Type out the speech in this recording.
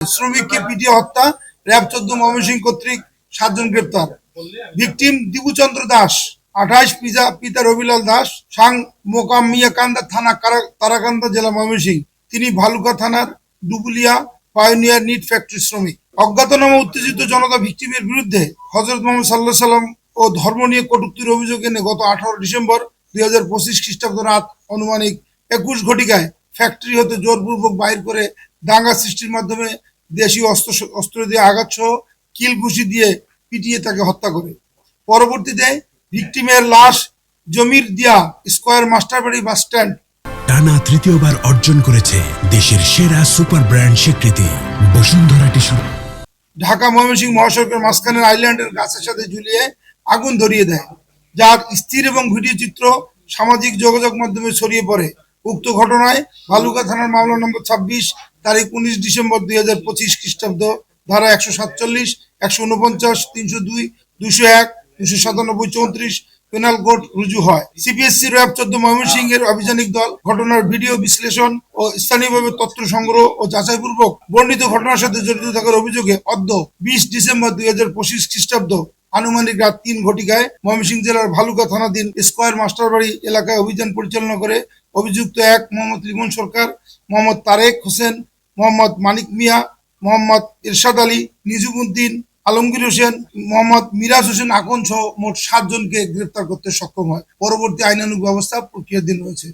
শ্রমিককে পিটিয়ে হত্যা, র্যাব 14 ময়মনসিংহ কর্তৃক 7 জন গ্রেপ্তার। ভিকটিম দিবুচন্দ্র দাস 28, পিতা রবিলাল দাস, সাং মোকামিয়াকান্দা থানা, তারাকান্দা জেলা, ময়মনসিংহ। তিনি ভালুকা থানার ডুবুলিয়া পায়োনিয়ার নিট ফ্যাক্টরি শ্রমিক। অজ্ঞাতনামা উত্তেজিত জনতা ভিকটিমের বিরুদ্ধে হযরত মুহাম্মদ সাল্লাল্লাহু সাল্লাম ও ধর্ম নিয়ে কটূক্তির অভিযোগ এনে গত 18 ডিসেম্বর 2025 খ্রিস্টাব্দ রাত অনুমানিক 21 ঘটিকায় ফ্যাক্টরি হতে জোরপূর্বক বাইর করে দাঙ্গা সৃষ্টির মাধ্যমে দেশীয় অস্ত্র দিয়ে আঘাত সহ কিল ঘুষি দিয়ে পিটিয়ে তাকে হত্যা করে। পরবর্তীতে ভিকটিমের লাশ জমির দিয়া স্কয়ার মাস্টারবাড়ি বাস স্ট্যান্ড টানা তৃতীয়বার অর্জন করেছে দেশের সেরা সুপার ব্র্যান্ড স্বীকৃতি বসুন্ধরা টিস্যু। ঢাকা ময়মনসিংহ মহাসড়কের মাঝখানের আইল্যান্ডের গাছের সাথে ঝুলিয়ে আগুন ধরিয়ে দেয়, যার স্থির এবং ভিডিও চিত্র সামাজিক যোগাযোগ মাধ্যমে ছড়িয়ে পড়ে। উক্ত ঘটনায় ভালুকা থানার মামলা নম্বর 26 তারিখ 19 ডিসেম্বর 2025 খ্রিস্টাব্দ ধারা 147, 149, 302, 201, 297, 34 পেনাল কোড রুজু হয়। সিপিএসসি র্যাব 14 ময়মনসিংহের অভিযানিক দল ঘটনার ভিডিও বিশ্লেষণ ও স্থানীয়ভাবে তথ্য সংগ্রহ ও যাচাইপূর্বক বর্ণিত ঘটনার সাথে জড়িত থাকার অভিযোগে অদ্য 20 ডিসেম্বর 2025 খ্রিস্টাব্দ আনুমানিক রাত 3 ঘটিকায় ময়মনসিংহ জেলার ভালুকা থানাধীন স্কয়ার মাস্টারবাড়ি এলাকায় অভিযান পরিচালনা করে অভিযুক্ত 1 মোহাম্মদ রিমন সরকার, মোহাম্মদ তারেক হোসেন, মোহাম্মদ মানিক মিয়া, মোহাম্মদ ইরশাদ আলী, নিজুমউদ্দিন, আলমগীর হোসেন, মোহাম্মদ মিরাজ হোসেন আকন সহ মোট 7 জনকে গ্রেপ্তার করতে সক্ষম হয়। পরবর্তী আইনানুগ ব্যবস্থা প্রক্রিয়াধীন রয়েছে।